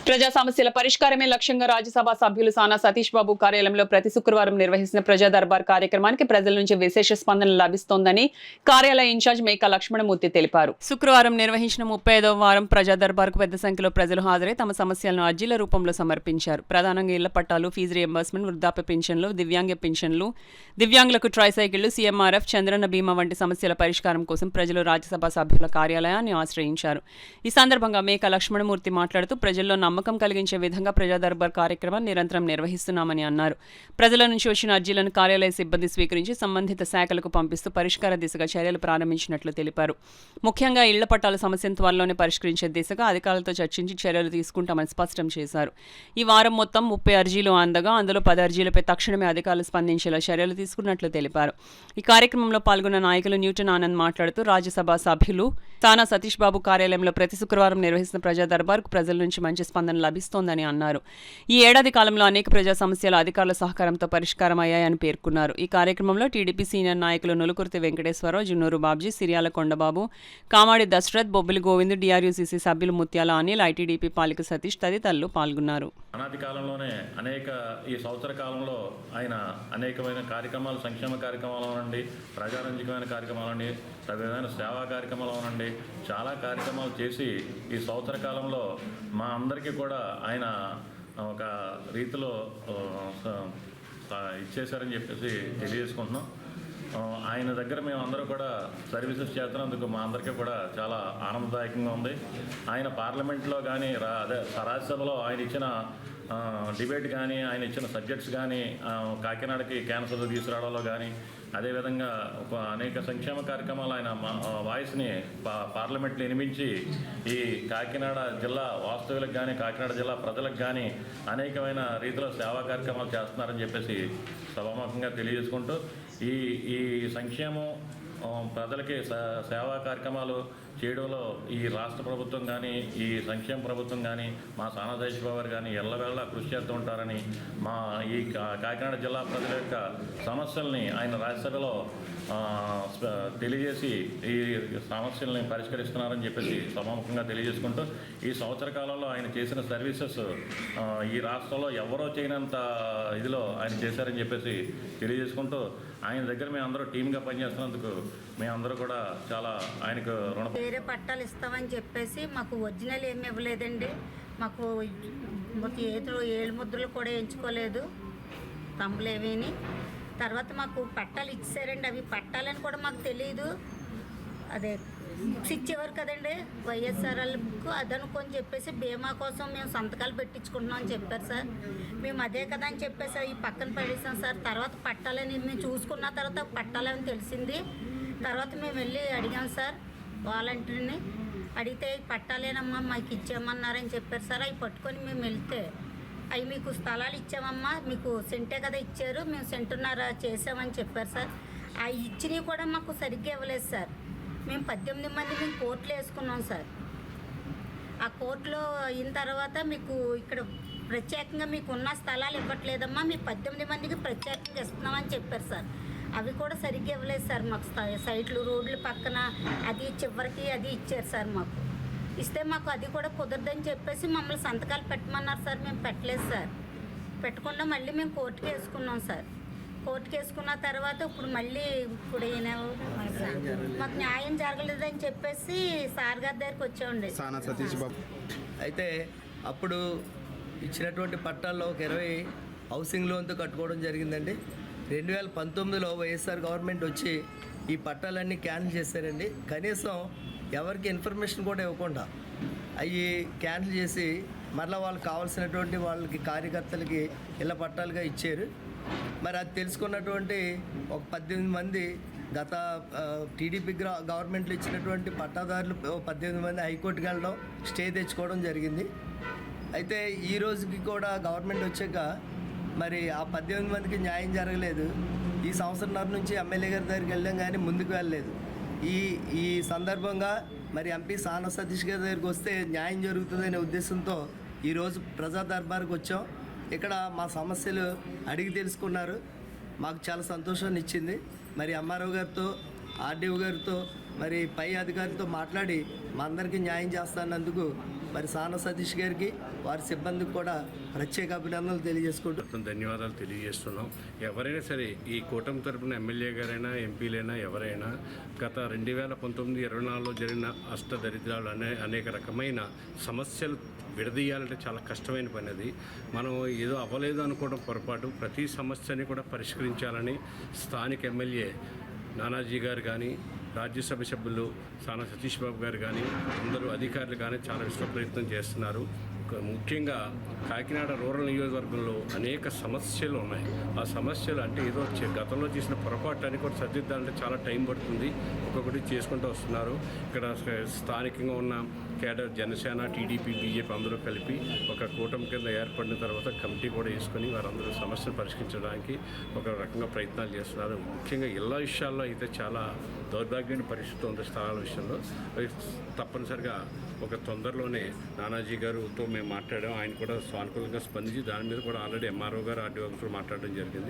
ప్రజా సమస్యల పరిష్కారమే లక్ష్యంగా రాజ్యసభ సభ్యులు సానా సతీష్ బాబు కార్యాలయంలో ప్రతి శుక్రవారం నిర్వహిస్తున్న ప్రజా దర్బార్ కార్యక్రమానికి ప్రజల నుంచి విశేష స్పందన లభిస్తోందని కార్యాలయ ఇన్ఛార్జ్ మేకా లక్ష్మణమూర్తి తెలిపారు. శుక్రవారం నిర్వహించిన 35వ వారం ప్రజా దర్బార్కు పెద్ద సంఖ్యలో ప్రజలు హాజరై తమ సమస్యలను అర్జీల రూపంలో సమర్పించారు. ప్రధానంగా ఇళ్ల పట్టాలు, ఫీజు రియంబర్స్మెంట్, వృద్ధాప్య పింఛన్లు, దివ్యాంగ పింఛన్లు, దివ్యాంగులకు ట్రైసైకిళ్లు, సీఎంఆర్ఎఫ్, చంద్రన్న బీమా వంటి సమస్యల పరిష్కారం కోసం ప్రజలు రాజ్యసభ సభ్యుల కార్యాలయాన్ని ఆశ్రయించారు. ఈ సందర్భంగా మేకా లక్ష్మణమూర్తి మాట్లాడుతూ ప్రజల్లో నమ్మకం కలిగించే విధంగా ప్రజా దర్బార్ కార్యక్రమాన్ని నిరంతరం నిర్వహిస్తున్నామని అన్నారు. ప్రజల నుంచి వచ్చిన అర్జీలను కార్యాలయ సిబ్బంది స్వీకరించి సంబంధిత శాఖలకు పంపిస్తూ పరిష్కార దిశగా చర్యలు ప్రారంభించినట్లు తెలిపారు. ముఖ్యంగా ఇళ్ల పట్టాల సమస్యను త్వరలోనే పరిష్కరించే దిశగా అధికారులతో చర్చించి చర్యలు తీసుకుంటామని స్పష్టం చేశారు. ఈ వారం మొత్తం 30 అర్జీలు అందగా అందులో 10 అర్జీలపై తక్షణమే అధికారులు స్పందించేలా చర్యలు తీసుకున్నట్లు తెలిపారు. ఈ కార్యక్రమంలో పాల్గొన్న నాయకులు న్యూటన్ ఆనంద్ మాట్లాడుతూ రాజ్యసభ సభ్యులు సానా సతీష్ బాబు కార్యాలయంలో ప్రతి శుక్రవారం నిర్వహిస్తున్న ప్రజా దర్బార్కు ప్రజల నుంచి మంచి స్పందన లభిస్తోందని అన్నారు. ఈ ఏడాది కాలంలో అనేక ప్రజా సమస్యలు అధికారుల సహకారంతో పరిష్కారం అయ్యాయని పేర్కొన్నారు. ఈ కార్యక్రమంలో టీడీపీ సీనియర్ నాయకులు నులుకుర్తి వెంకటేశ్వరరావు, జున్నూరు బాబ్జీ, సిరియాల కొండబాబు, కామాడి దశరథ్, బొబ్బిలి గోవింద్, డిఆర్యూసీసీ సభ్యులు ముత్యాల అనిల్, ఐటీడీపీ పాలిక సతీష్ తదితరులు పాల్గొన్నారు. అనాది కాలంలోనే ఈ సంవత్సర కాలంలో ఆయన అనేకమైన కార్యక్రమాలు, సంక్షేమ కార్యక్రమాలు అనండి, ప్రజారంజకమైన కార్యక్రమాలు అండి, విధమైన సేవా కార్యక్రమాలు అనండి, చాలా కార్యక్రమాలు చేసి ఈ సంవత్సర కాలంలో మా అందరికీ కూడా ఆయన ఒక రీతిలో ఇచ్చేశారని చెప్పేసి తెలియజేసుకుంటున్నాం. ఆయన దగ్గర మేము అందరూ కూడా సర్వీసెస్ చేస్తున్నందుకు మా అందరికీ కూడా చాలా ఆనందదాయకంగా ఉంది. ఆయన పార్లమెంట్లో కానీ రాజ్యసభలో ఆయన ఇచ్చిన డిబేట్ కానీ, ఆయన ఇచ్చిన సబ్జెక్ట్స్ కానీ, కాకినాడకి క్యాన్సర్ తీసుకురావడంలో కానీ, అదేవిధంగా అనేక సంక్షేమ కార్యక్రమాలు ఆయన వాయిస్ని పార్లమెంట్లో వినిపించి ఈ కాకినాడ జిల్లా వాస్తవులకు కానీ, కాకినాడ జిల్లా ప్రజలకు కానీ అనేకమైన రీతిలో సేవా కార్యక్రమాలు చేస్తున్నారని చెప్పేసి సభాముఖంగా తెలియజేసుకుంటూ ఈ సంక్షేమం ప్రజలకి సేవా కార్యక్రమాలు చేయడంలో ఈ రాష్ట్ర ప్రభుత్వం కానీ, ఈ సంక్షేమ ప్రభుత్వం కానీ, మా సానా సతీష్ బాబు గారు కానీ ఎల్లవేళ కృషి చేస్తూ ఉంటారని, మా ఈ కాకినాడ జిల్లా ప్రజల యొక్క సమస్యల్ని ఆయన రాజ్యసభలో తెలియజేసి ఈ సమస్యల్ని పరిష్కరిస్తున్నారని చెప్పేసి సభాముఖంగా తెలియజేసుకుంటూ ఈ సంవత్సర కాలంలో ఆయన చేసిన సర్వీసెస్ ఈ రాష్ట్రంలో ఎవరో చేయనంత ఇదిలో ఆయన చేశారని చెప్పేసి తెలియజేసుకుంటూ ఆయన దగ్గర మేము అందరూ టీమ్గా పనిచేస్తున్నందుకు మేమందరూ కూడా చాలా ఆయనకు వేరే పట్టాలు ఇస్తామని చెప్పేసి మాకు ఒరిజినల్ ఏమి ఇవ్వలేదండి. మాకు ఏళ్ళు ముద్రలు కూడా ఎంచుకోలేదు, తమ్ములేమీని. తర్వాత మాకు పట్టాలు ఇచ్చారండి, అవి పట్టాలని కూడా మాకు తెలియదు. అదే బుక్స్ ఇచ్చేవారు కదండి వైఎస్ఆర్ఎల్ బుక్, అదనుకొని చెప్పేసి బీమా కోసం మేము సంతకాలు పెట్టించుకుంటున్నాం అని చెప్పారు సార్. మేము అదే కదా అని చెప్పేసి ఈ పక్కన పడేసాం సార్. తర్వాత పట్టాలని మేము చూసుకున్న తర్వాత పట్టాలని తెలిసింది. తర్వాత మేము వెళ్ళి అడిగాం సార్, వాలంటీర్ని అడిగితే పట్టాలేనమ్మా మాకు ఇచ్చామన్నారని చెప్పారు సార్. అవి పట్టుకొని మేము వెళ్తే అవి మీకు స్థలాలు ఇచ్చామమ్మా, మీకు సెంటే కదా ఇచ్చారు, మేము సెంటున్నర చేసామని చెప్పారు సార్. అవి ఇచ్చినవి కూడా మాకు సరిగ్గా ఇవ్వలేదు సార్. మేము 18 మంది మేము కోర్టులో వేసుకున్నాం సార్. ఆ కోర్టులో అయిన తర్వాత మీకు ఇక్కడ ప్రత్యేకంగా మీకు ఉన్న స్థలాలు ఇవ్వట్లేదమ్మా, మీ 18 మందికి ప్రత్యేకంగా ఇస్తున్నామని చెప్పారు సార్. అవి కూడా సరిగ్గా ఇవ్వలేదు సార్. మాకు సైట్లు, రోడ్ల పక్కన అది చివరికి అది ఇచ్చారు సార్. మాకు ఇస్తే మాకు అది కూడా కుదరదని చెప్పేసి మమ్మల్ని సంతకాలు పెట్టమన్నారు సార్. మేము పెట్టలేదు సార్. పెట్టకుండా మళ్ళీ మేము కోర్టుకి వేసుకున్నాం సార్. కోర్టుకి వేసుకున్న తర్వాత ఇప్పుడు మళ్ళీ మాకు న్యాయం జరగలేదని చెప్పేసి సార్ గారి దగ్గరికి వచ్చామండి. సానా సతీష్ బాబు అయితే అప్పుడు ఇచ్చినటువంటి పట్టాల్లో ఒక 20 హౌసింగ్ లోన్తో కట్టుకోవడం జరిగిందండి. 2019లో వైఎస్ఆర్ గవర్నమెంట్ వచ్చి ఈ పట్టాలన్నీ క్యాన్సిల్ చేశారండి. కనీసం ఎవరికి ఇన్ఫర్మేషన్ కూడా ఇవ్వకుండా అవి క్యాన్సిల్ చేసి మరలా వాళ్ళకి కావాల్సినటువంటి వాళ్ళకి కార్యకర్తలకి ఇళ్ళ పట్టాలుగా ఇచ్చారు. మరి అది తెలుసుకున్నటువంటి ఒక 18 మంది గత టీడీపీ గవర్నమెంట్లో ఇచ్చినటువంటి పట్టాదారులు 18 మంది హైకోర్టుకి వెళ్ళడం, స్టే తెచ్చుకోవడం జరిగింది. అయితే ఈ రోజుకి కూడా గవర్నమెంట్ వచ్చాక మరి ఆ 18 మందికి న్యాయం జరగలేదు. ఈ సంవత్సరంన్నర నుంచి ఎమ్మెల్యే గారి దగ్గరికి వెళ్ళాం కానీ ముందుకు వెళ్ళలేదు. ఈ సందర్భంగా మరి ఎంపీ సానా సతీష్ గారి దగ్గరికి వస్తే న్యాయం జరుగుతుందనే ఉద్దేశంతో ఈరోజు ప్రజా దర్బార్కి వచ్చాం. ఇక్కడ మా సమస్యలు అడిగి తెలుసుకున్నారు, మాకు చాలా సంతోషాన్ని ఇచ్చింది. మరి ఎంఆర్ఓ గారితో, ఆర్డీఓ గారితో, మరి పై అధికారితో మాట్లాడి మా అందరికీ న్యాయం చేస్తున్నందుకు మరి సానా సతీష్ గారికి వారి సిబ్బందికి కూడా ప్రత్యేక అభినందనలు తెలియజేసుకుంటూ ధన్యవాదాలు తెలియజేస్తున్నాం. ఎవరైనా సరే ఈ కూటమి తరపున ఎమ్మెల్యే గారైనా ఎంపీలైనా ఎవరైనా గత 2019-24లో జరిగిన అష్టదరిద్రాలు అనేక రకమైన సమస్యలు విడదీయాలంటే చాలా కష్టమైన పని అది. మనం ఏదో అవ్వలేదు అనుకోవడం పొరపాటు. ప్రతి సమస్యని కూడా పరిష్కరించాలని స్థానిక ఎమ్మెల్యే నానాజీ గారు కానీ, రాజ్యసభ సభ్యులు సానా సతీష్ బాబు గారు కానీ, అందరూ అధికారులు కానీ చాలా విశ్వ ప్రయత్నం చేస్తున్నారు. ముఖ్యంగా కాకినాడ రూరల్ నియోజకవర్గంలో అనేక సమస్యలు ఉన్నాయి. ఆ సమస్యలు అంటే ఏదో గతంలో చేసిన పొరపాటు కూడా సరిదిద్దాలంటే చాలా టైం పడుతుంది. ఒక్కొక్కటి చేసుకుంటూ వస్తున్నారు. ఇక్కడ స్థానికంగా ఉన్న కేడర్ జనసేన, టీడీపీ, బీజేపీ అందరూ కలిపి ఒక కూటమి కింద ఏర్పడిన తర్వాత కమిటీ కూడా వేసుకొని వారందరూ సమస్యను పరిష్కరించడానికి ఒక రకంగా ప్రయత్నాలు చేస్తున్నారు. ముఖ్యంగా ఇళ్ల విషయాల్లో అయితే చాలా దౌర్భాగ్యమైన పరిస్థితి ఉంది. స్థలాల విషయంలో అవి తప్పనిసరిగా ఒక తొందరలోనే నానాజీ గారితో మేము మాట్లాడాం. ఆయన కూడా సానుకూలంగా స్పందించి దాని మీద కూడా ఆల్రెడీ ఎంఆర్ఓ గారు, ఆర్డీఓ గారు మాట్లాడడం జరిగింది.